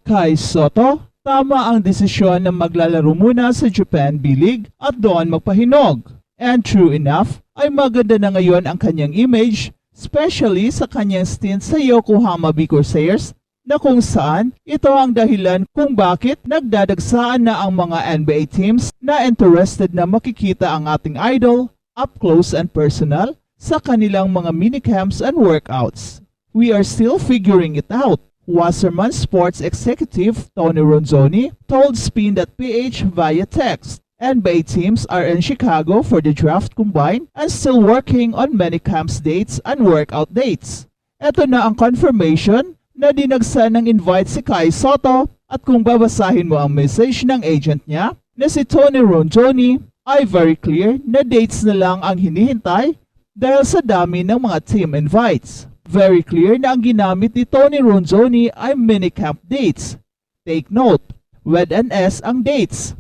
Kai Sotto, tama ang desisyon na maglalaro muna sa Japan B-League at doon magpahinog. And true enough, ay maganda na ngayon ang kanyang image, especially sa kanyang stint sa Yokohama B Corsairs, na kung saan ito ang dahilan kung bakit nagdadagsaan na ang mga NBA teams na interested na makikita ang ating idol up close and personal sa kanilang mga minicamps and workouts. We are still figuring it out. Wasserman Sports Executive Tony Ronzoni told Spin.ph via text. NBA teams are in Chicago for the draft combine and still working on many camps dates and workout dates. Ito na ang confirmation na dinagsa ng invite si Kai Sotto at kung babasahin mo ang message ng agent niya na si Tony Ronzoni ay very clear na dates na lang ang hinihintay dahil sa dami ng mga team invites. Very clear na ang ginamit ni Tony Ronzoni ay minicamp dates. Take note, with an S ang dates.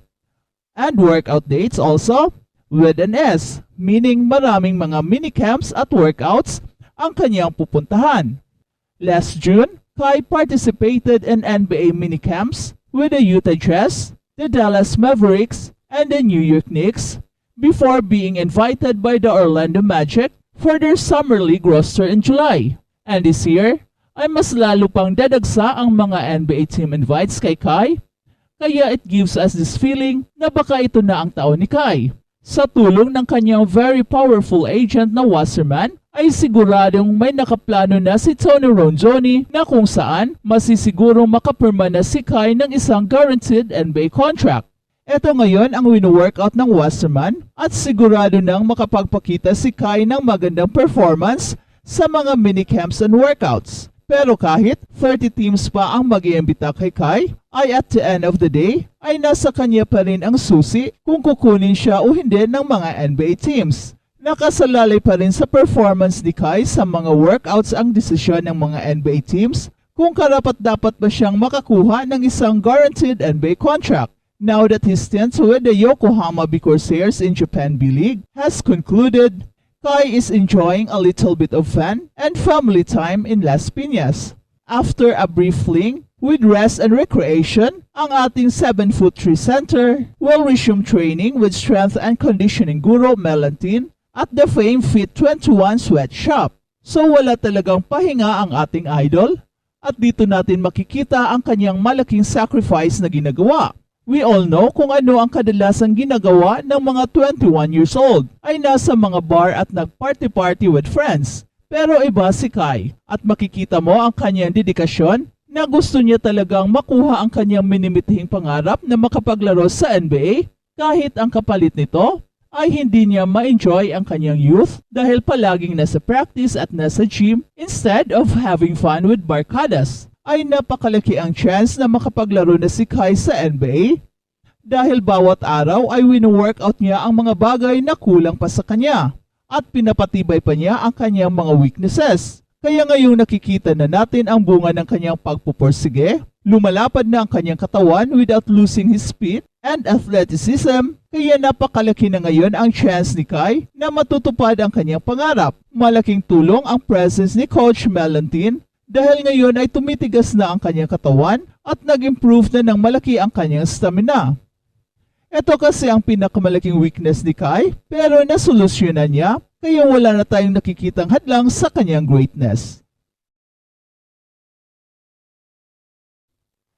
And workout dates also with an S, meaning maraming mga minicamps at workouts ang kanyang pupuntahan. Last June, Kai participated in NBA minicamps with the Utah Jazz, the Dallas Mavericks, and the New York Knicks before being invited by the Orlando Magic for their Summer League roster in July. And this year, ay mas lalo pang dadagsa ang mga NBA team invites kay Kai, kaya it gives us this feeling na baka ito na ang taon ni Kai. Sa tulong ng kanyang very powerful agent na Wasserman, ay siguradong may nakaplano na si Tony Ronzoni na kung saan masisigurong makapirma na si Kai ng isang guaranteed NBA contract. Ito ngayon ang wino-workout ng Wasserman at sigurado nang makapagpakita si Kai ng magandang performance sa mga minicamps and workouts. Pero kahit 30 teams pa ang mag-iimbita kay Kai, ay at the end of the day, ay nasa kanya pa rin ang susi kung kukunin siya o hindi ng mga NBA teams. Nakasalalay pa rin sa performance ni Kai sa mga workouts ang desisyon ng mga NBA teams kung karapat-dapat ba siyang makakuha ng isang guaranteed NBA contract. Now that his stint with the Yokohama B Corsairs in Japan B-League has concluded, Kai is enjoying a little bit of fun and family time in Las Piñas. After a brief fling with rest and recreation, ang ating 7'3" center will resume training with strength and conditioning guru Melantin at the famed Fit 21 sweatshop. So wala talagang pahinga ang ating idol at dito natin makikita ang kanyang malaking sacrifice na ginagawa. We all know kung ano ang kadalasang ginagawa ng mga 21 years old ay nasa mga bar at nag-party-party with friends. Pero iba si Kai at makikita mo ang kanyang dedikasyon na gusto niya talagang makuha ang kanyang minimitihing pangarap na makapaglaro sa NBA kahit ang kapalit nito ay hindi niya ma-enjoy ang kanyang youth dahil palaging nasa practice at nasa gym instead of having fun with barkadas. Ay napakalaki ang chance na makapaglaro na si Kai sa NBA dahil bawat araw ay wino-workout niya ang mga bagay na kulang pa sa kanya at pinapatibay pa niya ang kanyang mga weaknesses. Kaya ngayong nakikita na natin ang bunga ng kanyang pagpupursige, lumalapad na ang kanyang katawan without losing his speed and athleticism, kaya napakalaki na ngayon ang chance ni Kai na matutupad ang kanyang pangarap. Malaking tulong ang presence ni Coach Melantin dahil ngayon ay tumitigas na ang kanyang katawan at nag-improve na ng malaki ang kanyang stamina. Ito kasi ang pinakamalaking weakness ni Kai pero nasolusyonan niya kaya wala na tayong nakikitang hadlang sa kanyang greatness.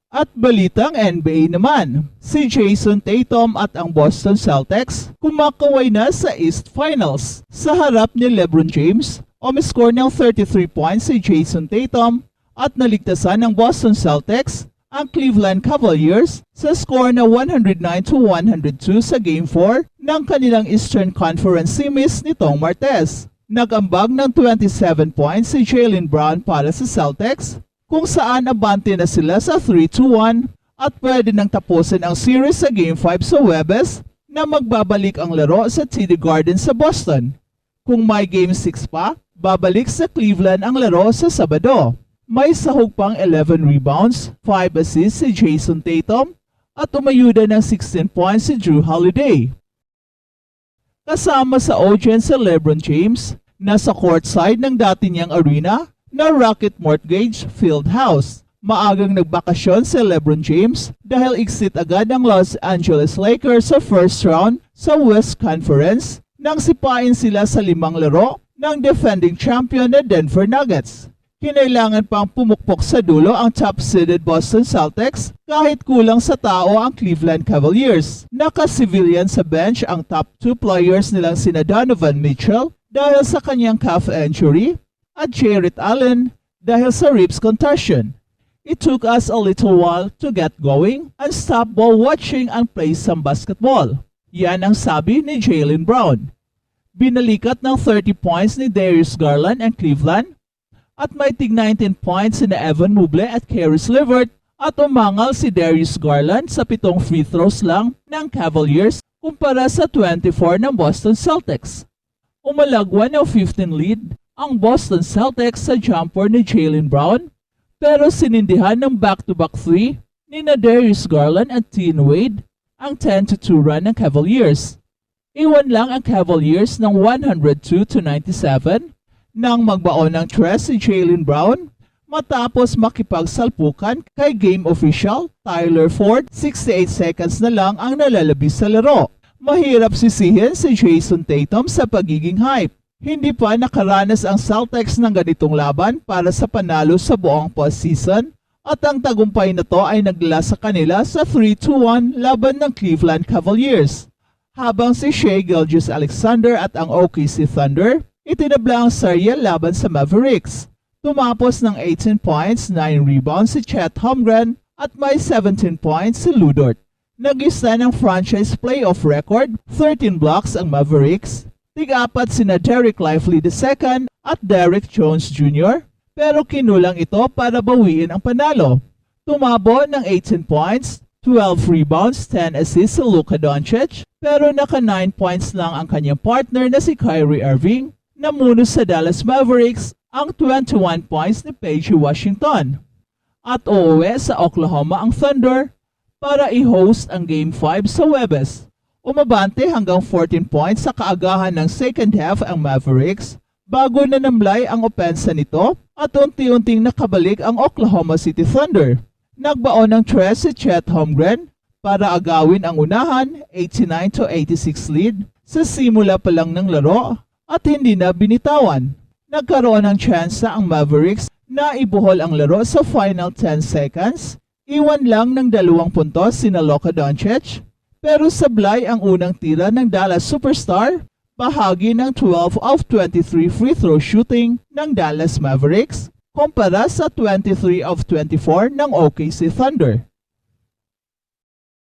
At balitang NBA naman, si Jason Tatum at ang Boston Celtics kumakaway na sa East Finals sa harap ni LeBron James. Umiscore ng 33 points si Jason Tatum at naligtasan ng Boston Celtics ang Cleveland Cavaliers sa score na 109-102 sa Game 4 ng kanilang Eastern Conference semis nitong Martes. Nag-ambag ng 27 points si Jaylen Brown para sa Celtics kung saan abante na sila sa 3-1 at pwede nang tapusin ang series sa Game 5 sa Webes na magbabalik ang laro sa TD Garden sa Boston. Kung may Game 6 pa, babalik sa Cleveland ang laro sa Sabado. May sahog pang 11 rebounds, 5 assists si Jason Tatum at umayuda ng 16 points si Jrue Holiday. Kasama sa audience sa LeBron James, nasa courtside ng dati niyang arena na Rocket Mortgage Fieldhouse Maagang nagbakasyon si LeBron James dahil exit agad ang Los Angeles Lakers sa first round sa West Conference nang sipain sila sa 5 laro ng defending champion na Denver Nuggets. Kinailangan pang pumukpok sa dulo ang top-seeded Boston Celtics kahit kulang sa tao ang Cleveland Cavaliers. Naka-civilian sa bench ang top 2 players nilang sina Donovan Mitchell dahil sa kanyang calf injury at Jarrett Allen dahil sa ribs contusion. It took us a little while to get going and stop while watching and play some basketball. Yan ang sabi ni Jaylen Brown. Binalikat ng 30 points ni Darius Garland ang Cleveland at may tig 19 points sina Evan Mobley at Caris LeVert at umangal si Darius Garland sa 7 free throws lang ng Cavaliers kumpara sa 24 ng Boston Celtics. Umalagwan ng 15 lead ang Boston Celtics sa jumper ni Jaylen Brown pero sinindihan ng back-to-back 3 ni Darius Garland at Dean Wade ang 10-2 run ng Cavaliers. Iwan lang ang Cavaliers ng 102-97 nang magbaon ng tres si Jaylen Brown matapos makipagsalpukan kay game official Tyler Ford. 68 seconds na lang ang nalalabis sa laro. Mahirap sisihin si Jason Tatum sa pagiging hype. Hindi pa nakaranas ang Celtics ng ganitong laban para sa panalo sa buong postseason at ang tagumpay na to ay nagdala sa kanila sa 3-1 laban ng Cleveland Cavaliers. Habang si Shai Gilgeous-Alexander at ang OKC Thunder itinabla ang serye laban sa Mavericks. Tumapos ng 18 points, 9 rebounds si Chet Holmgren at may 17 points si Lu Dort. Nag-isa ng franchise playoff record, 13 blocks ang Mavericks. Tig-apat sina Derek Lively II at Derrick Jones Jr. pero kinulang ito para bawiin ang panalo. Tumabo ng 18 points, 12 rebounds, 10 assists si Luka Doncic pero naka 9 points lang ang kanyang partner na si Kyrie Irving. Namuno sa Dallas Mavericks ang 21 points ni PJ Washington. At uuwi sa Oklahoma ang Thunder para i-host ang Game 5 sa Webes. Umabante hanggang 14 points sa kaagahan ng second half ang Mavericks bago na namlay ang opensa nito at unti-unting nakabalik ang Oklahoma City Thunder. Nagbaon ng tres si Chet Holmgren para agawin ang unahan 89-86 lead sa simula pa lang ng laro at hindi na binitawan. Nagkaroon ng tsansa ang Mavericks na ibuhol ang laro sa final 10 seconds. Iwan lang ng 2 puntos sina Luka Doncic pero sablay ang unang tira ng Dallas Superstar, bahagi ng 12 of 23 free throw shooting ng Dallas Mavericks kumpara sa 23 of 24 ng OKC Thunder.